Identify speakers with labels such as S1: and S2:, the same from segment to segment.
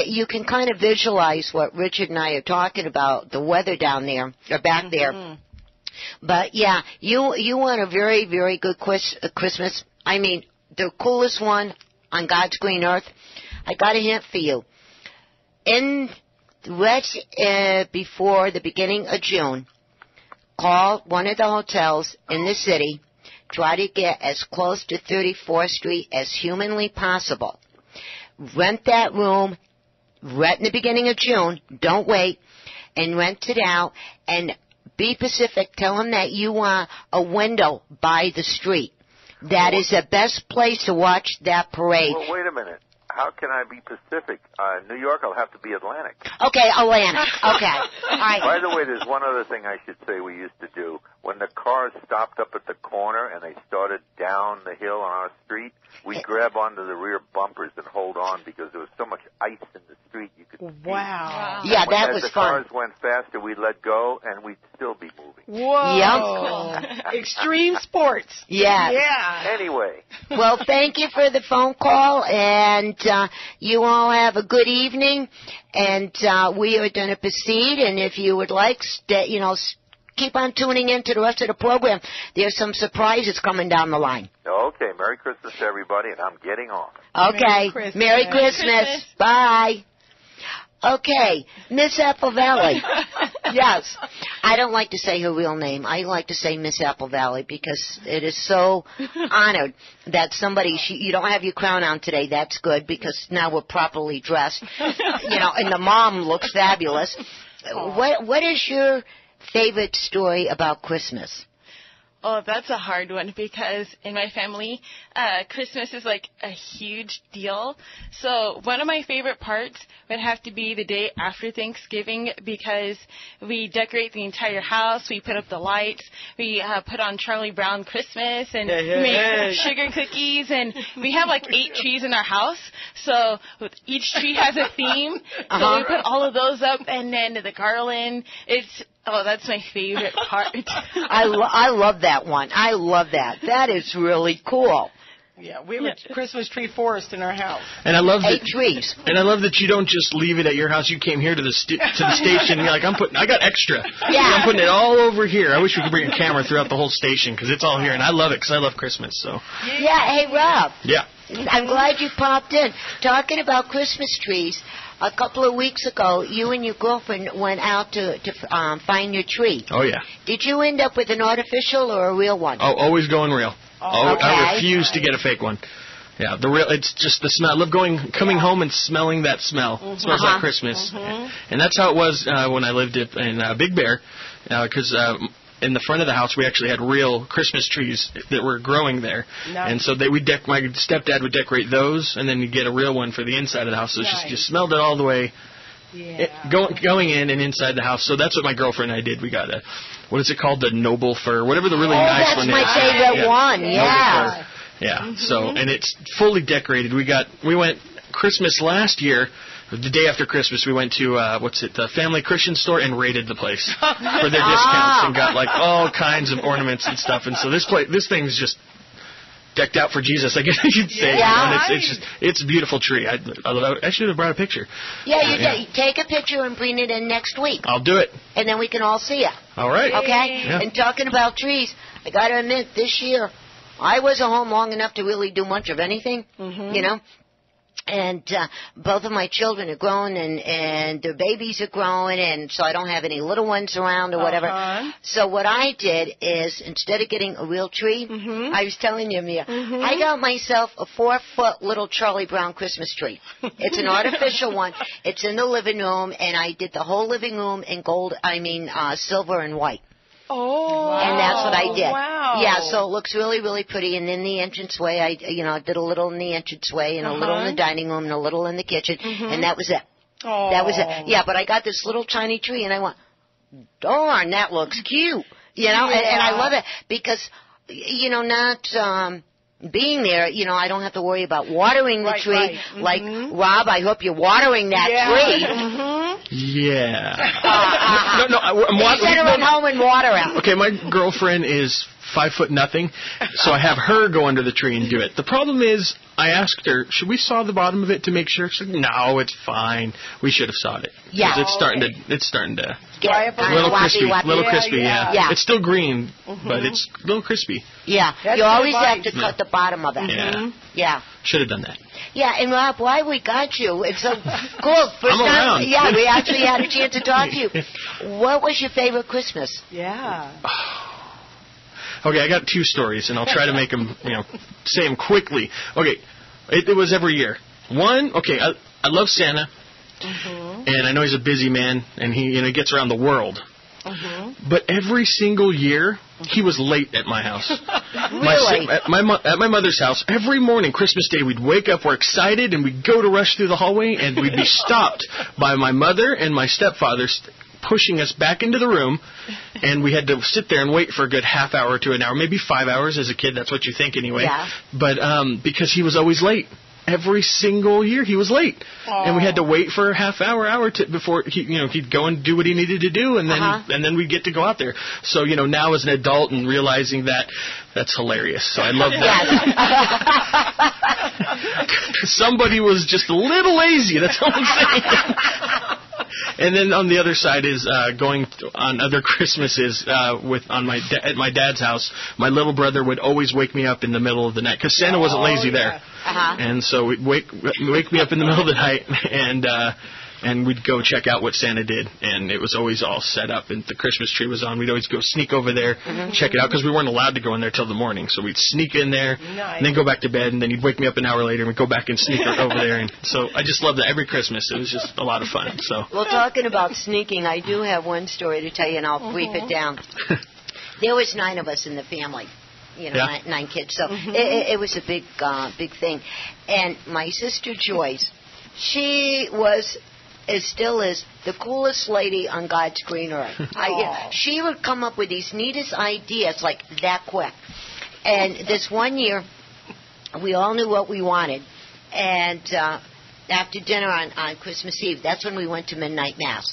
S1: you can kind of visualize what Richard and I are talking about, the weather down there, or back there. But, yeah, you want a very, very good Christmas. I mean, the coolest one on God's green earth. I got a hint for you. Before the beginning of June, call one of the hotels in the city. Try to get as close to 34th Street as humanly possible. Rent that room right in the beginning of June. Don't wait. And rent it out. And be specific. Tell them that you want a window by the street. That is the best place to watch that parade.
S2: Well, wait a minute. How can I be Pacific? New York, I'll have to be Atlantic.
S1: Okay, Atlantic. Okay. All right.
S2: By the way, there's one other thing I should say we used to do. When the cars stopped up at the corner and they started down the hill on our street, we'd grab onto the rear bumpers and hold on because there was so much ice in the street you could see.
S3: Wow.
S1: Yeah, that was fun.
S2: As the cars went faster, we'd let go, and we'd still be moving.
S3: Whoa. Yep. Extreme sports.
S1: Yeah.
S3: Yeah.
S2: Anyway.
S1: Well, thank you for the phone call, and you all have a good evening, and we are going to proceed, and if you would like, keep on tuning in to the rest of the program. There's some surprises coming down the line.
S2: Okay, Merry Christmas to everybody, and I'm getting off.
S1: Okay, Merry Christmas. Bye. Okay, Miss Apple Valley. Yes. I don't like to say her real name. I like to say Miss Apple Valley because it is so honored that somebody, you don't have your crown on today. That's good because now we're properly dressed. And the mom looks fabulous. What is your favorite story about Christmas?
S4: Oh, that's a hard one because in my family, Christmas is like a huge deal. So one of my favorite parts would have to be the day after Thanksgiving because we decorate the entire house. We put up the lights. We put on Charlie Brown Christmas and make sugar cookies. And we have like 8 trees in our house. So each tree has a theme. So we put all of those up and then the garland. Oh, that's my favorite part.
S1: I love that one. I love that. That is really cool.
S3: Yeah, we have a Christmas tree forest in our house.
S5: And I love
S1: 8 trees.
S5: And I love that you don't just leave it at your house. You came here to the station. And you're like, I got extra.
S1: Yeah.
S5: I'm putting it all over here. I wish we could bring a camera throughout the whole station because it's all here, and I love it because I love Christmas. So.
S1: Yeah. Hey, Rob.
S5: Yeah.
S1: I'm glad you popped in. Talking about Christmas trees. A couple of weeks ago, you and your girlfriend went out to find your tree.
S5: Oh, yeah.
S1: Did you end up with an artificial or a real one?
S5: Oh, always going real.
S1: Okay.
S5: I refuse to get a fake one. Yeah, the real. It's just the smell. I love coming home and smelling that smell. It smells like Christmas. And that's how it was when I lived in Big Bear, because in the front of the house, we actually had real Christmas trees that were growing there. Nice. And so my stepdad would decorate those, and then you'd get a real one for the inside of the house. So it's just smelled it all the way going in and inside the house. So that's what my girlfriend and I did. We got what is it called? The Noble Fir, whatever the really nice one is.
S1: Oh, that's my favorite one, yeah.
S5: Yeah, so, and it's fully decorated. We went Christmas last year. The day after Christmas, we went to, the Family Christian store and raided the place for their discounts and got, like, all kinds of ornaments and stuff. And so this thing's just decked out for Jesus, I guess you'd say.
S1: Yeah.
S5: It's a beautiful tree. I should have brought a picture.
S1: Yeah, take a picture and bring it in next week.
S5: I'll do it.
S1: And then we can all see it.
S5: All right.
S1: Okay?
S5: Yeah.
S1: And talking about trees, I got to admit, this year, I wasn't home long enough to really do much of anything, And both of my children are grown, and their babies are growing, and so I don't have any little ones around or whatever. So what I did is, instead of getting a real tree, I was telling you, Mia, I got myself a 4-foot little Charlie Brown Christmas tree. It's an artificial one. It's in the living room, and I did the whole living room in silver and white.
S4: Oh.
S1: And that's what I did.
S4: Wow.
S1: Yeah, so it looks really, really pretty. And in the entranceway, I did a little in the entranceway and a little in the dining room and a little in the kitchen. And that was it.
S3: Oh.
S1: That was it. Yeah, but I got this little tiny tree and I went, darn, that looks cute. And I love it because, not being there, I don't have to worry about watering the tree.
S3: Right.
S1: Like, Rob, I hope you're watering that tree.
S5: Yeah.
S1: You better run home and water out.
S5: Okay, my girlfriend is 5 foot nothing. So I have her go under the tree and do it. The problem is, I asked her, should we saw the bottom of it to make sure? She's like, no, it's fine. We should have sawed it.
S1: Yeah.
S5: It's starting to
S1: Get
S5: a little crispy.
S1: wappy.
S5: Little crispy,
S1: Yeah.
S5: It's still green, but it's a little crispy.
S1: Yeah.
S3: That's
S1: you always
S3: good
S1: have to
S3: advice.
S1: cut the bottom of it.
S5: Yeah.
S1: Yeah.
S5: Should have done that.
S1: Yeah, and Rob, why we got you? It's so cool. First
S5: I'm
S1: time,
S5: around.
S1: yeah, we actually had a chance to talk to you. What was your favorite Christmas?
S3: Yeah.
S5: Okay, I got 2 stories, and I'll try to make them, say them quickly. Okay, it was every year. One, okay, I love Santa, and I know he's a busy man, and he gets around the world. But every single year, he was late at my house.
S1: Really?
S5: At my mother's house, every morning, Christmas Day, we'd wake up, we're excited, and we'd go to rush through the hallway, and we'd be stopped by my mother and my stepfather pushing us back into the room, and we had to sit there and wait for a good half hour to an hour, maybe 5 hours as a kid. That's what you think anyway.
S1: Yeah.
S5: But because he was always late. Every single year he was late, and we had to wait for a half hour before he'd go and do what he needed to do, and then we'd get to go out there. So now as an adult and realizing that's hilarious. So I love that. Somebody was just a little lazy. That's all I'm saying. And then on the other side is going on other Christmases at my dad's house. My little brother would always wake me up in the middle of the night because Santa wasn't lazy there, and so he'd wake me up in the middle of the night, and we'd go check out what Santa did, and it was always all set up, and the Christmas tree was on. We'd always go sneak over there, check it out, because we weren't allowed to go in there till the morning, so we'd sneak in there, and then go back to bed, and then he'd wake me up an hour later, and we'd go back and sneak over there, and so I just loved that every Christmas. It was just a lot of fun. So.
S1: Well, talking about sneaking, I do have one story to tell you, and I'll brief it down. There was 9 of us in the family. 9 kids, so it was a big thing. And my sister Joyce, she was, still is, the coolest lady on God's green earth. She would come up with these neatest ideas like that quick. And this one year, we all knew what we wanted. And after dinner on Christmas Eve, that's when we went to midnight mass.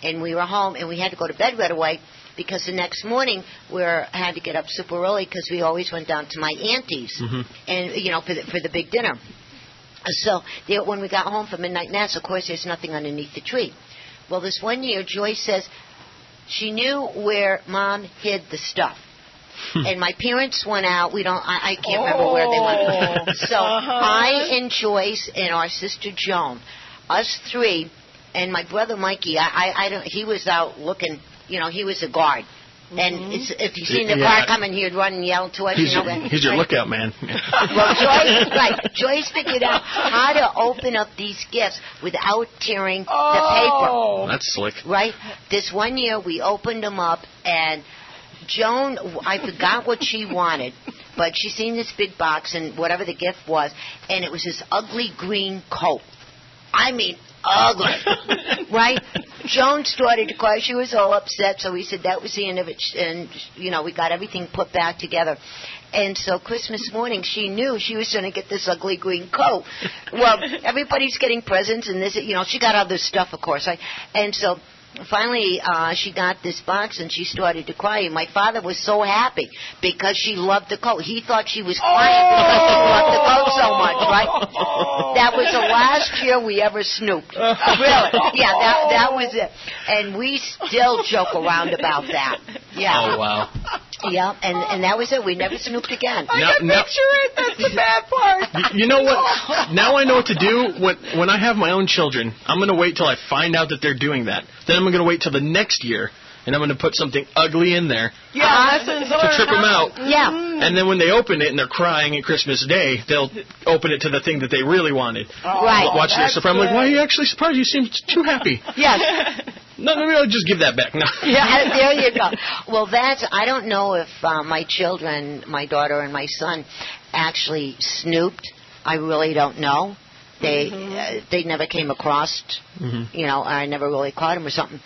S1: And we were home, and we had to go to bed right away, because the next morning we had to get up super early because we always went down to my auntie's and for the big dinner. So when we got home from midnight mass, of course, there's nothing underneath the tree. Well, this one year, Joyce says she knew where Mom hid the stuff. And my parents went out. I can't remember where they went. So I and Joyce and our sister Joan, us 3, and my brother Mikey. He was out looking. He was a guard. And if you seen the car coming, he'd run and yell to us.
S5: He's your lookout man.
S1: Well, Joyce figured out how to open up these gifts without tearing the paper.
S5: That's slick.
S1: Right? This one year, we opened them up, and Joan, I forgot what she wanted, but she seen this big box and whatever the gift was, and it was this ugly green coat. I mean, ugly, right? Joan started to cry. She was all upset, so we said that was the end of it. And, we got everything put back together. And so Christmas morning, she knew she was going to get this ugly green coat. Well, everybody's getting presents, and this, she got other stuff, of course. Right? And so finally, she got this box, and she started to cry. And my father was so happy because she loved the coat. He thought she was crying because she loved the coat so much, right? That was the last year we ever snooped. Really? Yeah, that was it. And we still joke around about that. Yeah.
S5: Oh, wow.
S1: Yeah, and that was it. We never snooped again.
S3: I can picture it. That's the bad part.
S5: You know what? Now I know what to do. When I have my own children, I'm going to wait till I find out that they're doing that. Then I'm going to wait till the next year, and I'm going to put something ugly in there to trip them out.
S1: Yeah.
S5: And then when they open it and they're crying at Christmas Day, they'll open it to the thing that they really wanted.
S1: Right.
S5: Watch their surprise. I'm like, why are you actually surprised? You seem too happy.
S1: Yes.
S5: No, I'll just give that back. No.
S1: Yeah, there you go. Well, I don't know if my children, my daughter and my son, actually snooped. I really don't know. They never came across, I never really caught them or something.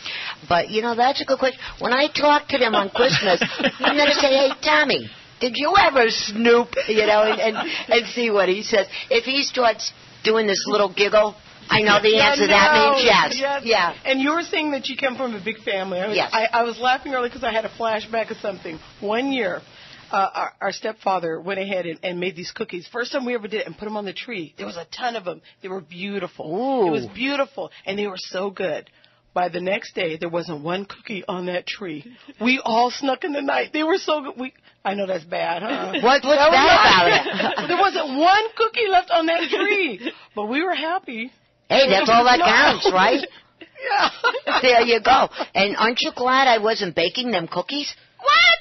S1: But, that's a good question. When I talk to them on Christmas, I'm going to say, hey, Tommy, did you ever snoop, and see what he says. If he starts doing this little giggle, I know the answer. That means yes. Yeah.
S3: And you were saying that you come from a big family.
S1: Yes.
S3: I was laughing earlier because I had a flashback of something. One year, our stepfather went ahead and made these cookies. First time we ever did it, and put them on the tree. There was a ton of them. They were beautiful.
S1: Ooh.
S3: It was beautiful, and they were so good. By the next day, there wasn't one cookie on that tree. We all snuck in the night. They were so good. I know that's bad, huh?
S1: What's bad about it?
S3: There wasn't one cookie left on that tree, but we were happy.
S1: Hey, that's all that counts, right?
S3: Yeah.
S1: There you go. And aren't you glad I wasn't baking them cookies?
S3: What?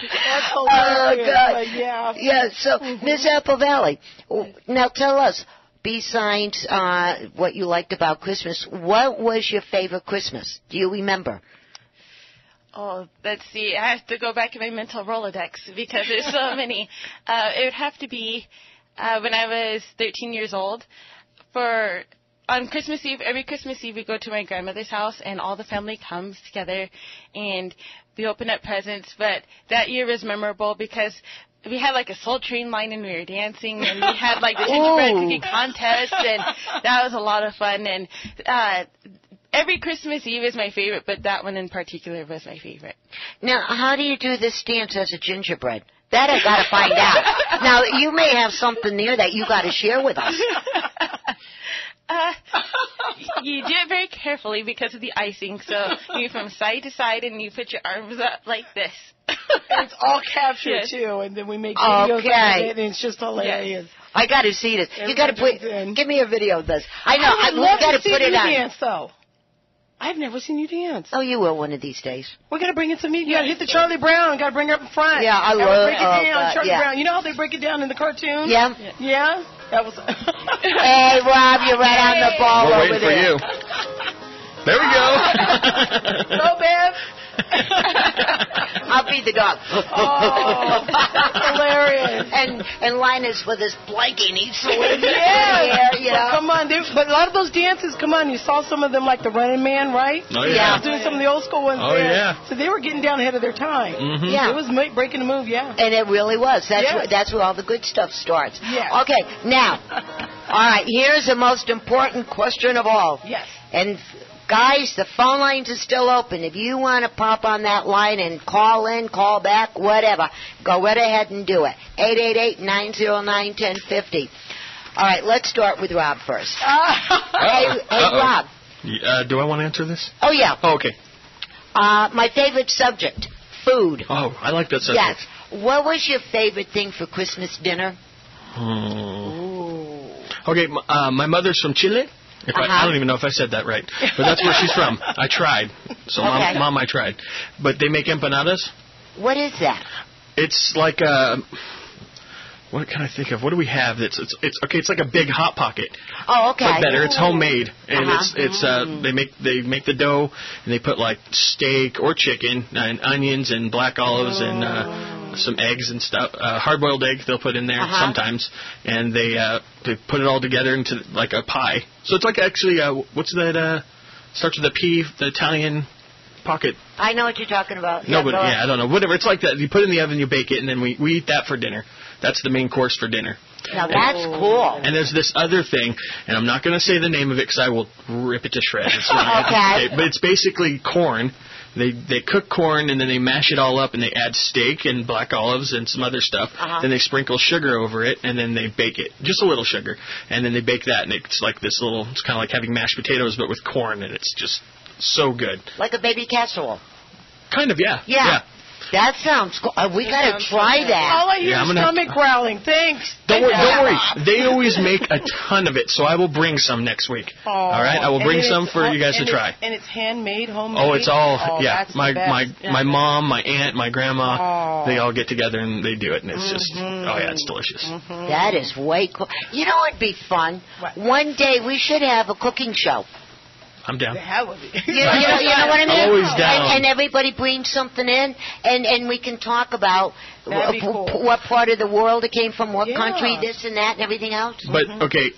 S3: That's hilarious.
S1: God.
S3: Yeah.
S1: Yeah, so, Miss Apple Valley, now tell us, besides what you liked about Christmas, what was your favorite Christmas? Do you remember?
S4: Oh, let's see. I have to go back in my mental Rolodex because there's so many. It would have to be when I was 13 years old. On Christmas Eve, every Christmas Eve, we go to my grandmother's house, and all the family comes together, and we open up presents. But that year was memorable because we had like a Soul Train line, and we were dancing, and we had like the gingerbread cookie contest, and that was a lot of fun. And every Christmas Eve is my favorite, but that one in particular was my favorite.
S1: Now, how do you do this dance as a gingerbread? That I got to find out. Now, you may have something there that you got to share with us.
S4: You do it very carefully because of the icing. So you from side to side, and you put your arms up like this.
S3: And it's all captured,
S4: Yes.
S3: too, and then we make videos of it, and it's just hilarious.
S1: I got to see this. You got to put. Give me a video of this. I know.
S3: I would love
S1: got
S3: to see
S1: put it
S3: you
S1: on.
S3: dance, though. I've never seen you dance.
S1: Oh, you will one of these days.
S3: We're going to bring in some music. You got to hit the Charlie Brown. Got to bring her up in front.
S1: Yeah, I
S3: Gotta
S1: love
S3: break it down. Charlie
S1: yeah.
S3: Brown. You know how they break it down in the cartoon?
S1: Yeah.
S3: Yeah? That was...
S1: Hey, Rob, you're right on the ball
S5: We're
S1: over
S5: waiting for
S1: there.
S5: you. There we go.
S3: Go, Bev.
S1: I'll be the dog.
S3: Oh, that's hilarious.
S1: And Linus with his blankie needs to live
S3: Yeah,
S1: you know.
S3: Come on, but a lot of those dances, come on, you saw some of them like the Running Man, right?
S5: Oh,
S3: They
S5: yeah.
S3: was doing some of the old school ones
S5: Oh,
S3: there.
S5: yeah.
S3: So they were getting down ahead of their time.
S5: Mm-hmm.
S1: Yeah.
S3: It was breaking the move, yeah.
S1: And it really was.
S3: Yes.
S1: That's where all the good stuff starts.
S3: Yes.
S1: Okay, now, all right, here's the most important question of all.
S3: Yes.
S1: And guys, the phone lines are still open. If you want to pop on that line and call in, call back, whatever, go right ahead and do it. 888-909-1050. All right, let's start with Rob first. Hey, Rob.
S5: Do I want to answer this?
S1: Oh, yeah.
S5: Oh, okay.
S1: My favorite subject, food.
S5: Oh, I like that subject.
S1: Yes. What was your favorite thing for Christmas dinner?
S5: Okay, my mother's from Chile. I don't even know if I said that right, but that's where she's from. I tried. So,
S1: Okay.
S5: Mom, I tried. But they make empanadas.
S1: What is that?
S5: It's like what can I think of? What do we have? It's like a big Hot Pocket.
S1: Oh, okay.
S5: But better. It's homemade, and it's
S1: Mm-hmm.
S5: they make the dough, and they put like steak or chicken and onions and black olives and some eggs and stuff. Hard-boiled egg they'll put in there sometimes, and they put it all together into like a pie. So it's like actually what's that? Starts with a P, the Italian pocket.
S1: I know what you're talking about.
S5: No, but I don't know. Whatever. It's like that. You put it in the oven, you bake it, and then we eat that for dinner. That's the main course for dinner.
S1: Now that's cool.
S5: And there's this other thing, and I'm not going to say the name of it because I will rip it to shreds. It's not,
S1: Okay.
S5: But it's basically corn. They cook corn, and then they mash it all up, and they add steak and black olives and some other stuff. Then they sprinkle sugar over it, and then they bake it. Just a little sugar. And then they bake that, and it's like this little, it's kind of like having mashed potatoes, but with corn, and it's just so good.
S1: Like a baby casserole.
S5: Kind of, yeah.
S1: Yeah. That sounds cool. We got to try that.
S3: All I hear is stomach growling. Thanks.
S5: Don't worry. They always make a ton of it, so I will bring some next week.
S3: Oh,
S5: all right? I will bring some for you guys to try.
S3: And it's handmade, homemade?
S5: Oh, it's all,
S3: That's
S5: my
S3: the best.
S5: my mom, my aunt, my grandma, they all get together and they do it, and it's just, it's delicious.
S1: That is way cool. You know what'd be fun?
S3: What?
S1: One day we should have a cooking show.
S5: I'm down.
S3: That would be.
S1: You know what I mean?
S5: Always down.
S1: And everybody brings something in, and we can talk about
S3: That'd be cool.
S1: what part of the world it came from, what
S3: Yeah.
S1: country, this and that, and everything else.
S5: But, okay,